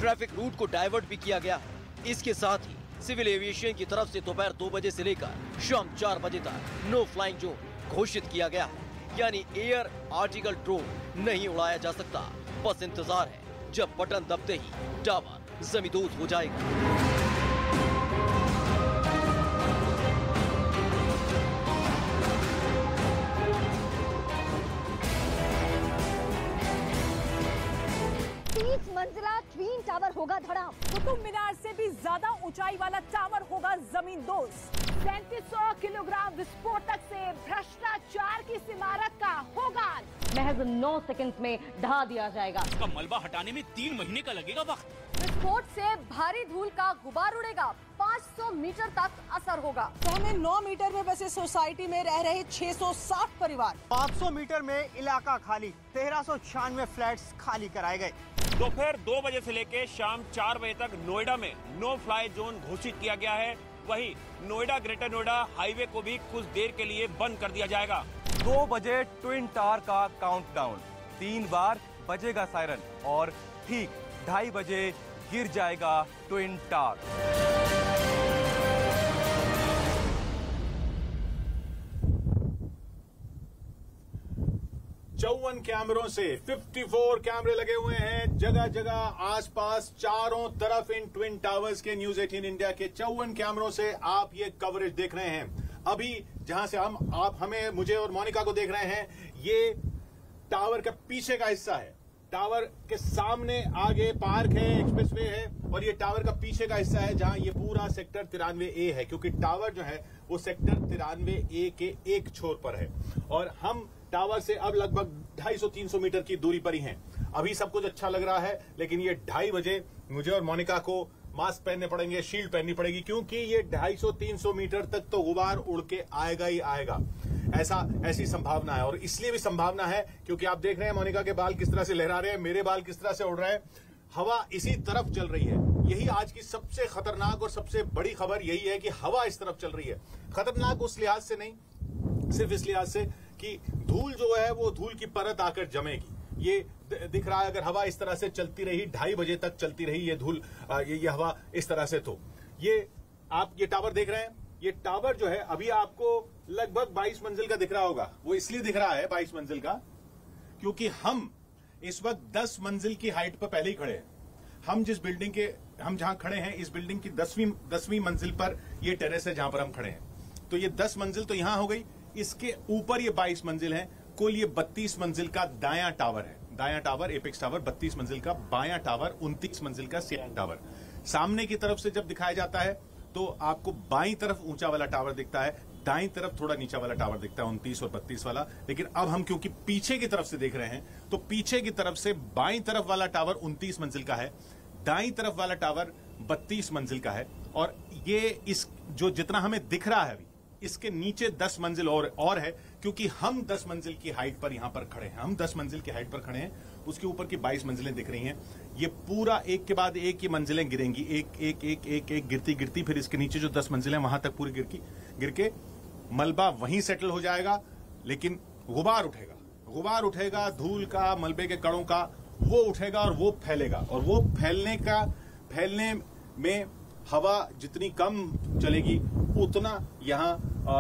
Traffic root को divert भी किया गया है। इसके साथ ही सिविल एविएशन की तरफ से दोपहर 2 बजे से लेकर शाम 4 बजे तक नो फ्लाइंग जोन घोषित किया गया है, यानी एयर आर्टिकल ड्रोन नहीं उड़ाया जा सकता। बस इंतजार है जब बटन दबते ही टावर जमींदोज हो जाएगा। मंजिला ट्विन टावर होगा धड़ाम। कुतुब मीनार से भी ज्यादा ऊंचाई वाला टावर होगा जमींदोज। 3700 किलोग्राम विस्फोटक से भ्रष्टाचार की इस इमारत का होगा महज 9 सेकंड में ढहा दिया जाएगा। इसका मलबा हटाने में 3 महीने का लगेगा वक्त। विस्फोट से भारी धूल का गुबार उड़ेगा, 500 मीटर तक असर होगा। पहले 9 मीटर में बसे सोसाइटी में रह रहे 660 परिवार। 500 मीटर में इलाका खाली, 1396 फ्लैट्स खाली कराए गए। दोपहर 2 बजे से लेकर शाम 4 बजे तक नोएडा में नो फ्लाई जोन घोषित किया गया है। वहीं नोएडा ग्रेटर नोएडा हाईवे को भी कुछ देर के लिए बंद कर दिया जाएगा। 2 बजे ट्विन टावर का काउंटडाउन, 3 बार बजेगा सायरन और ठीक 2:30 बजे गिर जाएगा ट्विन टावर। 54 कैमरों से 54 कैमरे लगे हुए हैं जगह जगह आसपास चारों तरफ इन ट्विन टावर्स के। न्यूज 18 इंडिया के 54 कैमरों से आप ये कवरेज देख रहे हैं। अभी जहां से आप हमें, मुझे और मोनिका को देख रहे हैं, ये टावर का पीछे का हिस्सा है। टावर के सामने आगे पार्क है, एक्सप्रेसवे है, और ये टावर का पीछे का हिस्सा है जहां ये पूरा सेक्टर 93A है, क्योंकि टावर जो है वो सेक्टर 93A के एक छोर पर है और हम टावर से अब लगभग 250-300 मीटर की दूरी पर ही हैं। अभी सब कुछ अच्छा लग रहा है, लेकिन ये 2:30 बजे मुझे और मोनिका को मास्क पहनने पड़ेंगे, शील्ड पहननी पड़ेगी, क्योंकि ये 250-300 मीटर तक तो गुबार उड़ के आएगा ही आएगा, ऐसी संभावना है। और इसलिए भी संभावना है क्योंकि आप देख रहे हैं मोनिका के बाल किस तरह से लहरा रहे हैं, मेरे बाल किस तरह से उड़ रहे हैं, हवा इसी तरफ चल रही है। यही आज की सबसे खतरनाक और सबसे बड़ी खबर यही है कि हवा इस तरफ चल रही है। खतरनाक उस लिहाज से नहीं, सिर्फ इस लिहाज से कि धूल जो है वो धूल की परत आकर जमेगी। ये दिख रहा है, अगर हवा इस तरह से चलती रही, 2:30 बजे तक चलती रही ये धूल, ये हवा इस तरह से, तो ये आप ये टावर देख रहे हैं, ये टावर जो है अभी आपको लगभग 22 मंजिल का दिख रहा होगा। वो इसलिए दिख रहा है 22 मंजिल का क्योंकि हम इस वक्त 10 मंजिल की हाइट पर पहले ही खड़े हैं। हम जहां खड़े हैं, इस बिल्डिंग की 10वीं मंजिल पर ये टेरेस है जहां पर हम खड़े हैं। तो ये 10 मंजिल तो यहां हो गई, इसके ऊपर ये 22 मंजिल है। कुल ये 32 मंजिल का दायां टावर है। दायां टावर एपेक्स टावर 32 मंजिल का, बायां टावर 29 मंजिल का सियान टावर। सामने की तरफ से जब दिखाया जाता है तो आपको बाईं तरफ ऊंचा वाला टावर दिखता है, दाईं तरफ थोड़ा नीचा वाला टावर दिखता है, 29 और 32 वाला। लेकिन अब हम क्योंकि पीछे की तरफ से देख रहे हैं तो पीछे की तरफ से बाईं तरफ वाला टावर 29 मंजिल का है, दाईं तरफ वाला टावर 32 मंजिल का है। और ये इस जो जितना हमें दिख रहा है अभी, इसके नीचे 10 मंजिल और है, क्योंकि हम 10 मंजिल की हाइट पर यहां पर खड़े हैं। हम 10 मंजिल की हाइट पर खड़े हैं, उसके ऊपर की 22 मंजिलें दिख रही हैं। ये पूरा एक के बाद एक ये मंजिलें गिरेंगी, एक गिरती गिरती, फिर इसके नीचे जो 10 मंजिलें वहां तक पूरी गिर के मलबा वहीं सेटल हो जाएगा। लेकिन गुबार उठेगा धूल का, मलबे के कणों का, वो उठेगा और वो फैलेगा। और वो फैलने में हवा जितनी कम चलेगी उतना यहां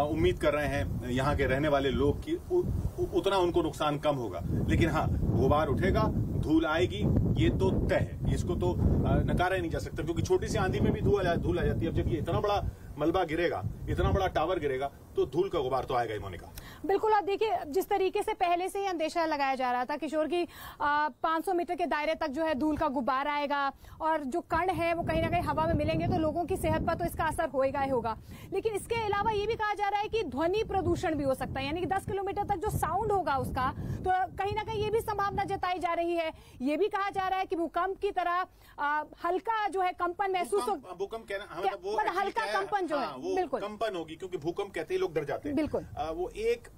उम्मीद कर रहे हैं यहां के रहने वाले लोग की उतना उनको नुकसान कम होगा। लेकिन हाँ, गुबार उठेगा, धूल आएगी, ये तो तय है, इसको तो नकारा ही नहीं जा सकता, क्योंकि छोटी सी आंधी में भी धूल आ जाती है। अब जब ये इतना बड़ा मलबा गिरेगा, इतना बड़ा टावर गिरेगा, तो धूल का गुबार तो आएगा ही। मोनिका, बिल्कुल। आप देखिए, जिस तरीके से पहले से ही अंदेशा लगाया जा रहा था किशोर की 500 मीटर के दायरे तक जो है धूल का गुबार आएगा और जो कण है वो कहीं ना कहीं हवा में मिलेंगे तो लोगों की सेहत पर तो इसका असर होएगा ही होगा। लेकिन इसके अलावा ये भी कहा जा रहा है कि ध्वनि प्रदूषण भी हो सकता है, यानी कि 10 किलोमीटर तक जो साउंड होगा उसका, तो कहीं ना कहीं ये भी संभावना जताई जा रही है। ये भी कहा जा रहा है कि भूकंप की तरह हल्का जो है कंपन महसूस हो, भूकंप कहना वो हल्का कंपन जो है, बिल्कुल कंपन होगी, क्योंकि भूकंप कहते ही लोग डर जाते हैं। बिल्कुल। वो एक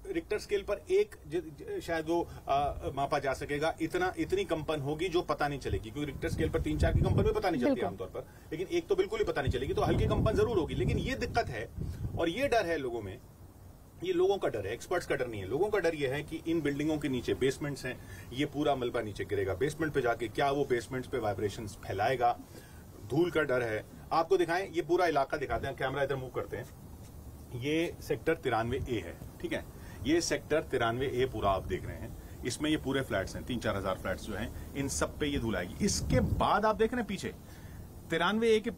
रिक्टर स्केल पर शायद वो मापा जा सकेगा, इतनी कंपन होगी जो पता नहीं चलेगी, क्योंकि रिक्टर स्केल पर 3-4 की कंपन भी पता नहीं चलती आमतौर पर, लेकिन एक तो बिल्कुल ही पता नहीं चलेगी। तो हल्की कंपन जरूर होगी। लेकिन ये दिक्कत है और ये डर है लोगों में ये लोगों का डर है, एक्सपर्ट्स का डर नहीं है। लोगों का डर ये है कि इन बिल्डिंगों के नीचे बेसमेंट्स हैं, ये पूरा मलबा नीचे गिरेगा, बेसमेंट पे जाके क्या वो बेसमेंट्स पे वाइब्रेशंस फैलाएगा, धूल का डर है। आपको दिखाएं, ये पूरा इलाका दिखाते हैं, कैमरा इधर मूव करते हैं। ये सेक्टर 93A है, ठीक है। ये सेक्टर 93A पूरा आप देख रहे हैं, इसमें ये पूरे फ्लैट्स हैं, 3-4 हजार फ्लैट्स जो हैं, इन सब पे ये धूल आएगी। इसके बाद आप देख रहे हैं पीछे 93A के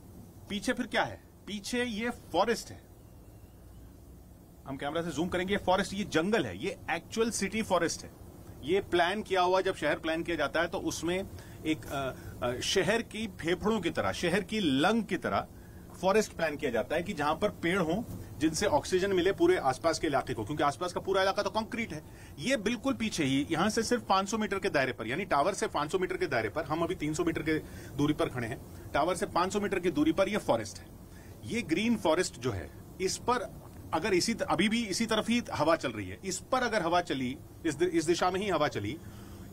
पीछे फिर क्या है, पीछे ये फॉरेस्ट है। हम कैमरा से जूम करेंगे, ये फॉरेस्ट, ये जंगल है, ये एक्चुअल सिटी फॉरेस्ट है। ये प्लान किया हुआ, जब शहर प्लान किया जाता है तो उसमें एक शहर की फेफड़ों की तरह, शहर की लंग की तरह फॉरेस्ट प्लान किया जाता है कि जहां पर पेड़ हों जिनसे ऑक्सीजन मिले पूरे आसपास के इलाके को, क्योंकि आसपास का पूरा इलाका तो कंक्रीट है। ये बिल्कुल पीछे ही, यहां से सिर्फ 500 मीटर के दायरे पर, यानी टावर से 500 मीटर के दायरे पर, हम अभी 300 मीटर के दूरी पर खड़े हैं, टावर से 500 मीटर की दूरी पर यह फॉरेस्ट है। ये ग्रीन फॉरेस्ट जो है, इस पर अगर अभी भी इसी तरफ ही हवा चल रही है, इस पर अगर हवा चली, इस दिशा में ही हवा चली,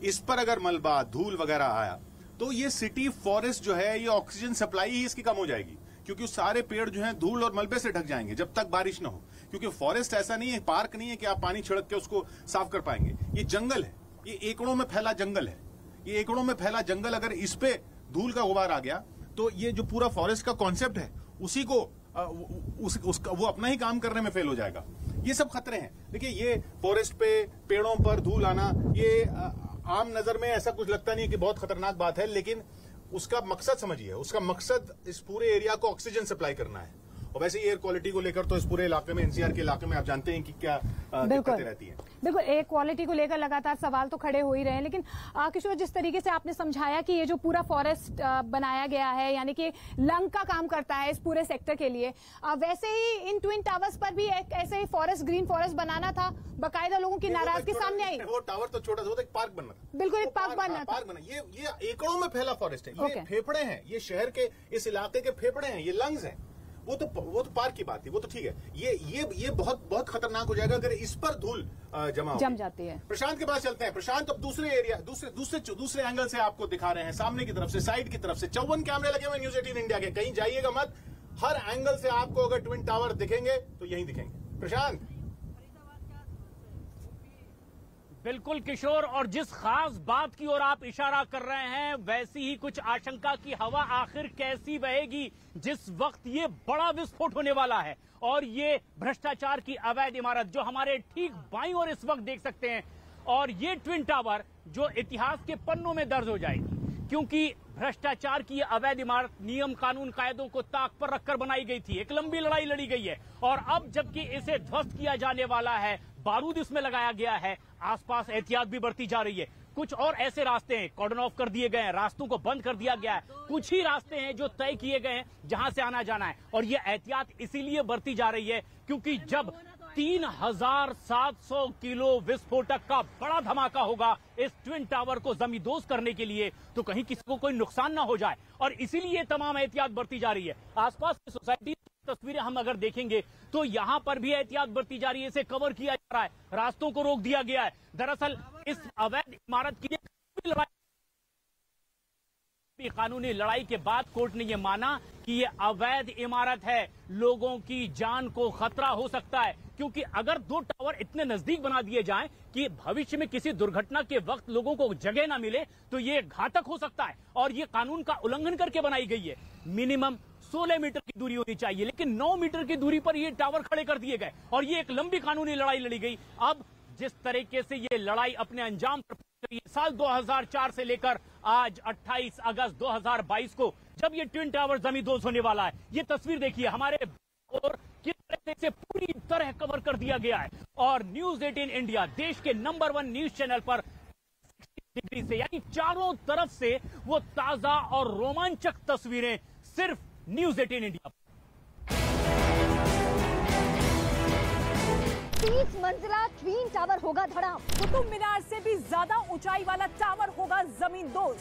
इस पर अगर मलबा धूल वगैरह आया तो ये सिटी फॉरेस्ट जो है, ये ऑक्सीजन सप्लाई ही इसकी कम हो जाएगी, क्योंकि सारे पेड़ जो हैं धूल और मलबे से ढक जाएंगे जब तक बारिश ना हो। क्योंकि फॉरेस्ट ऐसा नहीं है, पार्क नहीं है कि आप पानी छिड़क के उसको साफ कर पाएंगे। ये जंगल है, ये एकड़ों में फैला जंगल है। ये एकड़ों में फैला जंगल अगर इस पे धूल का गुबार आ गया तो ये जो पूरा फॉरेस्ट का कॉन्सेप्ट है उसी को वो अपना ही काम करने में फेल हो जाएगा। ये सब खतरे हैं। देखिए, ये फॉरेस्ट पे पेड़ों पर धूल आना, ये आम नजर में ऐसा कुछ लगता नहीं है कि बहुत खतरनाक बात है, लेकिन उसका मकसद समझिए, उसका मकसद इस पूरे एरिया को ऑक्सीजन सप्लाई करना है। और वैसे एयर क्वालिटी को लेकर तो इस पूरे इलाके में, एनसीआर के इलाके में आप जानते हैं कि क्या दिक्कतें रहती हैं। बिल्कुल, एयर क्वालिटी को लेकर लगातार सवाल तो खड़े हो ही रहे हैं, लेकिन किशोर, जिस तरीके से आपने समझाया कि ये जो पूरा फॉरेस्ट बनाया गया है, यानी कि लंग का काम करता है इस पूरे सेक्टर के लिए, वैसे ही इन ट्विन टावर्स पर भी एक ऐसे ही फॉरेस्ट, ग्रीन फॉरेस्ट बनाना था। बाकायदा लोगों की नाराजगी सामने आई। वो टावर तो छोटा था, एक पार्क बनना था। बिल्कुल, एक पार्क बनना था। पार्क बना, ये एकड़ों में फैला फॉरेस्ट है, ये फेफड़े हैं, ये शहर के, इस इलाके के फेफड़े हैं, ये लंग्स हैं। वो तो पार्क की बात थी, वो तो ठीक है। ये बहुत खतरनाक हो जाएगा अगर इस पर धूल जम जाती है। प्रशांत के पास चलते हैं। प्रशांत, अब दूसरे एरिया, दूसरे एंगल से आपको दिखा रहे हैं, सामने की तरफ से, साइड की तरफ से 54 कैमरे लगे हुए न्यूज 18 इंडिया के। कहीं जाइएगा मत, हर एंगल से आपको अगर ट्विन टावर दिखेंगे तो यहीं दिखेंगे। प्रशांत। बिल्कुल किशोर, और जिस खास बात की ओर आप इशारा कर रहे हैं, वैसी ही कुछ आशंका की हवा आखिर कैसी बहेगी जिस वक्त ये बड़ा विस्फोट होने वाला है। और ये भ्रष्टाचार की अवैध इमारत जो हमारे ठीक बाईं ओर इस वक्त देख सकते हैं, और ये ट्विन टावर जो इतिहास के पन्नों में दर्ज हो जाएगी, क्योंकि भ्रष्टाचार की अवैध इमारत नियम कानून कायदों को ताक पर रखकर बनाई गई थी। एक लंबी लड़ाई लड़ी गई है, और अब जबकि इसे ध्वस्त किया जाने वाला है, बारूद इसमें लगाया गया है, आसपास एहतियात भी बढ़ती जा रही है। कुछ और ऐसे रास्ते हैं, कॉर्डन ऑफ कर दिए गए हैं, रास्तों को बंद कर दिया गया है। कुछ ही रास्ते हैं जो तय किए गए हैं जहां से आना जाना है, और ये एहतियात इसीलिए बढ़ती जा रही है क्योंकि जब 3700 किलो विस्फोटक का बड़ा धमाका होगा इस ट्विन टावर को जमींदोज करने के लिए, तो कहीं किसी को कोई नुकसान ना हो जाए, और इसीलिए तमाम एहतियात बढ़ती जा रही है। आसपास की सोसाइटी तस्वीरें हम अगर देखेंगे तो यहां पर भी एहतियात बढ़ती जा रही है, इसे कवर किया जा रहा है, रास्तों को रोक दिया गया है। दरअसल इस अवैध इमारत की कानूनी लड़ाई के बाद कोर्ट ने यह माना कि यह अवैध इमारत है, लोगों की जान को खतरा हो सकता है, क्योंकि अगर दो टावर इतने नजदीक बना दिए जाएं कि भविष्य में किसी दुर्घटना के वक्त लोगों को जगह ना मिले तो ये घातक हो सकता है, और ये कानून का उल्लंघन करके बनाई गई है। मिनिमम 16 मीटर की दूरी होनी चाहिए, लेकिन 9 मीटर की दूरी पर ये टावर खड़े कर दिए गए, और ये एक लंबी कानूनी लड़ाई लड़ी गई। अब जिस तरीके से ये लड़ाई अपने अंजाम पर पहुंच रही है, साल 2004 से लेकर आज 28 अगस्त 2022 को जब ये ट्विन टावर जमींदोज होने वाला है, ये तस्वीर देखिए हमारे, और किस तरह से पूरी तरह कवर कर दिया गया है। और न्यूज 18 इंडिया देश के नंबर 1 न्यूज चैनल पर 60 डिग्री से, यानी चारों तरफ से वो ताजा और रोमांचक तस्वीरें सिर्फ न्यूज 18 इंडिया। 30 मंजिला ट्विन टावर होगा धड़ाम। कुतुब मीनार से भी ज्यादा ऊंचाई वाला टावर होगा जमींदोज।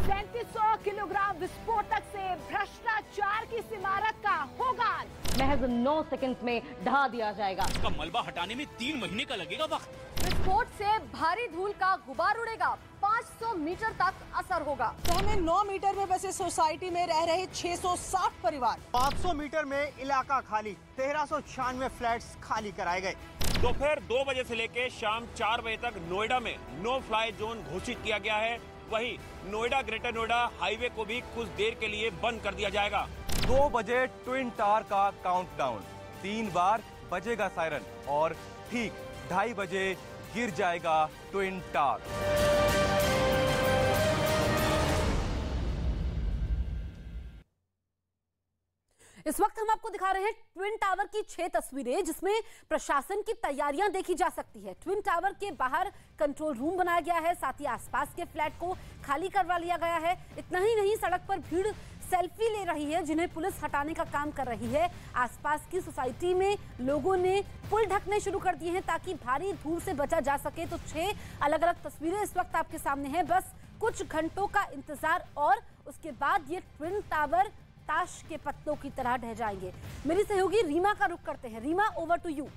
3700 किलोग्राम विस्फोटक से भ्रष्टाचार की इस इमारत का होगा महज 9 सेकंड में ढहा दिया जाएगा। इसका मलबा हटाने में 3 महीने का लगेगा वक्त। विस्फोट से भारी धूल का गुबार उड़ेगा, 500 मीटर तक असर होगा। पहले 9 मीटर में बसे सोसाइटी में रह रहे 660 परिवार। 500 मीटर में इलाका खाली, 1396 फ्लैट्स खाली कराए गए। दोपहर 2 बजे से लेकर शाम 4 बजे तक नोएडा में नो फ्लाई जोन घोषित किया गया है। वहीं नोएडा ग्रेटर नोएडा हाईवे को भी कुछ देर के लिए बंद कर दिया जाएगा। 2 बजे ट्विन टावर का काउंटडाउन, 3 बार बजेगा सायरन और ठीक 2:30 बजे गिर जाएगा ट्विन टावर। इस वक्त हम आपको दिखा रहे हैं ट्विन टावर की 6 तस्वीरें, जिसमें प्रशासन की तैयारियां देखी जा सकती है। ट्विन टावर के बाहर कंट्रोल रूम बनाया गया है, साथ ही आसपास के फ्लैट को खाली करवा लिया गया है। इतना ही नहीं, सड़क पर भीड़ सेल्फी ले रही है, जिन्हें पुलिस हटाने का काम कर रही है। आसपास की सोसाइटी में लोगों ने पुल ढकने शुरू कर दिए हैं ताकि भारी धूल से बचा जा सके। तो 6 अलग अलग तस्वीरें इस वक्त आपके सामने हैं। बस कुछ घंटों का इंतजार और उसके बाद ये ट्विन टावर ताश के पत्तों की तरह ढह जाएंगे। मेरी सहयोगी रीमा का रुख करते हैं। Reema, over to you.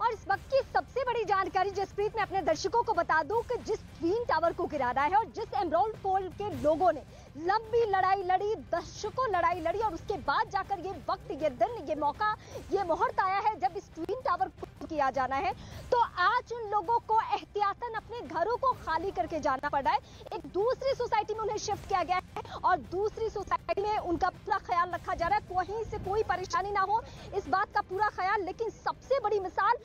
और इस वक्त की सबसे बड़ी जानकारी जसप्रीत, मैं अपने दर्शकों को बता दूं कि जिस ट्विन टावर को गिराना है और जिस एमराल्ड कोर्ट के लोगों ने लंबी लड़ाई लड़ी, दशकों लड़ाई लड़ी, और उसके बाद जाकर ये वक्त, ये दिन, ये मौका, ये मुहूर्त आया है जब इस ट्विन टावर को किया जाना है। तो आज उन लोगों को एहतियातन अपने घरों को खाली करके जाना पड़ा है। एक दूसरी सोसाइटी में उन्हें शिफ्ट किया गया है और दूसरी सोसाइटी में उनका पूरा ख्याल रखा जा रहा है, कहीं से कोई परेशानी ना हो, इस बात का पूरा ख्याल। लेकिन सबसे बड़ी मिसाल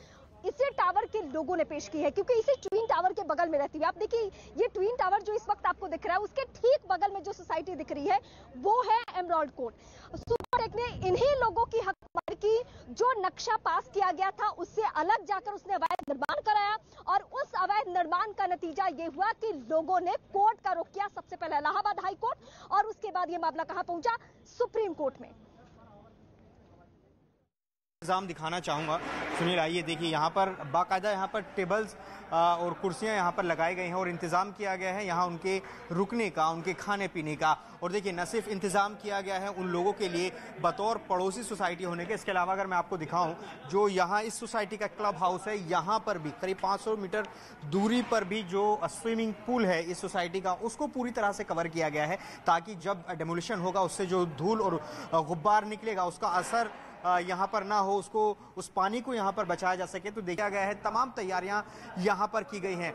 इसी टावर के लोगों ने पेश की है, क्योंकि इसी ट्विन टावर के बगल में रहती है। आप देखिए, ये ट्विन टावर जो इस वक्त आपको दिख रहा है, उसके ठीक बगल में जो सोसाइटी दिख रही है वो है एमराल्ड कोर्ट। सुपरटेक ने इन्हीं लोगों की हकमारी की, जो नक्शा पास किया गया था उससे अलग जाकर उसने अवैध निर्माण कराया, और उस अवैध निर्माण का नतीजा ये हुआ कि लोगों ने कोर्ट का रुख किया। सबसे पहले इलाहाबाद हाई कोर्ट, और उसके बाद ये मामला कहां पहुंचा? सुप्रीम कोर्ट में। इंतजाम दिखाना चाहूँगा। सुनील, आइए देखिए, यहाँ पर बाकायदा यहाँ पर टेबल्स और कुर्सियाँ यहाँ पर लगाई गई हैं और इंतज़ाम किया गया है यहाँ उनके रुकने का, उनके खाने पीने का। और देखिए, न सिर्फ इंतज़ाम किया गया है उन लोगों के लिए बतौर पड़ोसी सोसाइटी होने के, इसके अलावा अगर मैं आपको दिखाऊं, जो यहाँ इस सोसाइटी का क्लब हाउस है, यहाँ पर भी करीब 500 मीटर दूरी पर भी जो स्विमिंग पूल है इस सोसाइटी का, उसको पूरी तरह से कवर किया गया है, ताकि जब डेमोलिशन होगा उससे जो धूल और गुब्बार निकलेगा उसका असर यहाँ पर ना हो, उसको, उस पानी को यहाँ पर बचाया जा सके। तो देखा गया है तमाम तैयारियां यहाँ पर की गई हैं।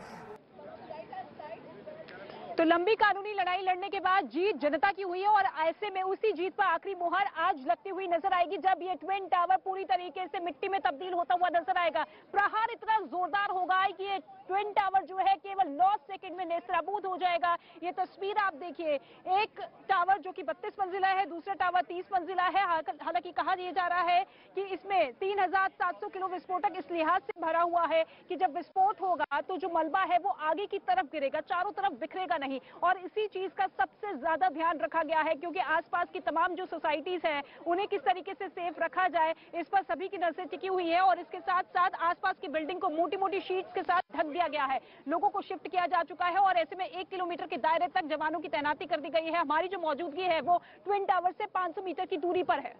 तो लंबी कानूनी लड़ाई लड़ने के बाद जीत जनता की हुई है, और ऐसे में उसी जीत पर आखिरी मुहर आज लगती हुई नजर आएगी, जब ये ट्विन टावर पूरी तरीके से मिट्टी में तब्दील होता हुआ नजर आएगा। प्रहार इतना जोरदार होगा कि ये ट्विन टावर जो है केवल 9 सेकंड में नेस्तनाबूद हो जाएगा। ये तस्वीर आप देखिए, एक टावर जो कि 32 मंजिला है, दूसरा टावर 30 मंजिला है। हालांकि कहा यह जा रहा है कि इसमें 3700 किलो विस्फोटक इस लिहाज से भरा हुआ है कि जब विस्फोट होगा तो जो मलबा है वो आगे की तरफ गिरेगा, चारों तरफ बिखरेगा नहीं। और इसी चीज का सबसे ज्यादा ध्यान रखा गया है, क्योंकि आसपास की तमाम जो सोसाइटीज हैं उन्हें किस तरीके से सेफ रखा जाए, इस पर सभी की नजर टिकी हुई है। और इसके साथ साथ आसपास की बिल्डिंग को मोटी मोटी शीट्स के साथ ढक दिया गया है। लोगों को शिफ्ट किया जा चुका है और ऐसे में 1 किलोमीटर के दायरे तक जवानों की तैनाती कर दी गई है। हमारी जो मौजूदगी है वो ट्विन टावर से 500 मीटर की दूरी पर है।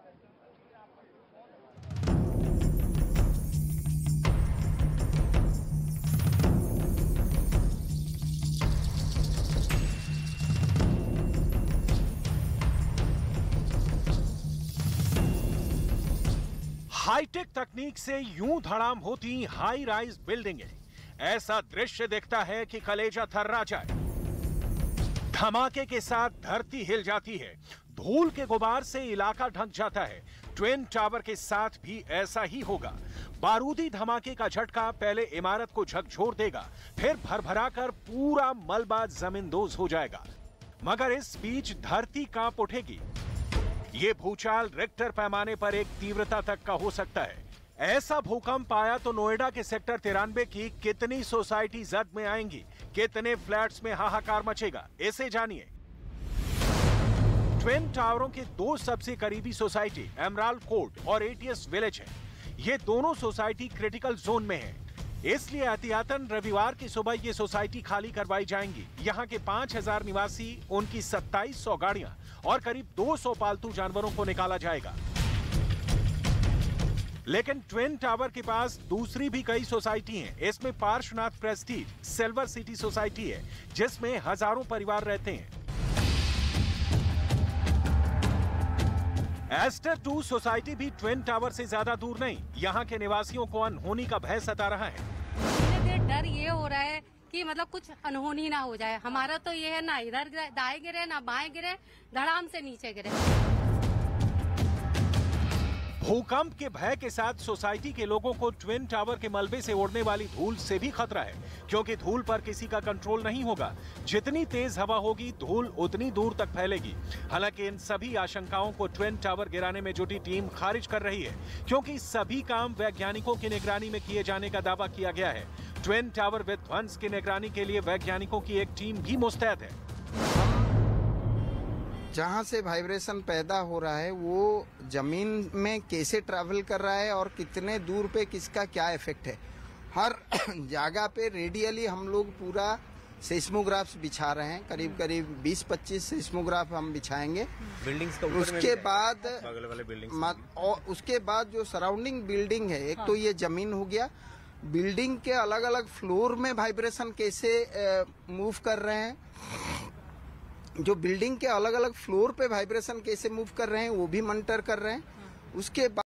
हाईटेक तकनीक से यूं धड़ाम होती हाई राइज बिल्डिंगें, ऐसा दृश्य दिखता है कि कलेजा थर्रा जाए। धमाके के साथ धरती हिल जाती है, धूल के गुबार से इलाका ढक जाता है। ट्विन टावर के साथ भी ऐसा ही होगा। बारूदी धमाके का झटका पहले इमारत को झकझोर देगा, फिर भरभराकर पूरा मलबा जमींदोज हो जाएगा। मगर इस बीच धरती कांप उठेगी। ये भूचाल रिक्टर पैमाने पर एक तीव्रता तक का हो सकता है। ऐसा भूकंप आया तो नोएडा के सेक्टर 93 की कितनी सोसाइटी जद में आएंगी, कितने फ्लैट्स में हाहाकार मचेगा, इसे जानिए। ट्विन टावरों के 2 सबसे करीबी सोसाइटी एमराल्ड कोर्ट और एटीएस विलेज है। ये दोनों सोसाइटी क्रिटिकल जोन में है, इसलिए एहतियातन रविवार की सुबह ये सोसाइटी खाली करवाई जाएंगी। यहाँ के 5000 निवासी, उनकी 2700 गाड़ियां और करीब 200 पालतू जानवरों को निकाला जाएगा। लेकिन ट्विन टावर के पास दूसरी भी कई सोसाइटी हैं। इसमें Parshvanath Prestige silver city society है, जिसमें हजारों परिवार रहते हैं। एस्टर 2 सोसाइटी भी ट्विन टावर से ज्यादा दूर नहीं। यहाँ के निवासियों को अनहोनी का भय सता रहा है। डर ये हो रहा है कि मतलब कुछ अनहोनी ना हो जाए। हमारा तो ये है ना इधर दाएं गिरे ना बाएं गिरे, धड़ाम से नीचे गिरे। भूकंप के भय के साथ सोसाइटी के लोगों को ट्विन टावर के मलबे से उड़ने वाली धूल से भी खतरा है, क्योंकि धूल पर किसी का कंट्रोल नहीं होगा। जितनी तेज हवा होगी धूल उतनी दूर तक फैलेगी। हालांकि इन सभी आशंकाओं को ट्विन टावर गिराने में जुटी टीम खारिज कर रही है, क्योंकि सभी काम वैज्ञानिकों की निगरानी में किए जाने का दावा किया गया है। ट्विन टावर विध्वंस की निगरानी के लिए वैज्ञानिकों की एक टीम भी मुस्तैद है। जहाँ से वाइब्रेशन पैदा हो रहा है वो जमीन में कैसे ट्रैवल कर रहा है और कितने दूर पे किसका क्या इफेक्ट है, हर जगह पे रेडियली हम लोग पूरा सेस्मोग्राफ्स बिछा रहे हैं। करीब करीब 20-25 सेस्मोग्राफ हम बिछाएंगे। बिल्डिंग्स का उसके बाद और उसके बाद जो सराउंडिंग बिल्डिंग है, एक तो ये जमीन हो गया, बिल्डिंग के अलग अलग फ्लोर में वाइब्रेशन कैसे मूव कर रहे हैं, जो बिल्डिंग के अलग अलग फ्लोर पे वाइब्रेशन कैसे मूव कर रहे हैं वो भी मॉनिटर कर रहे हैं। उसके बाद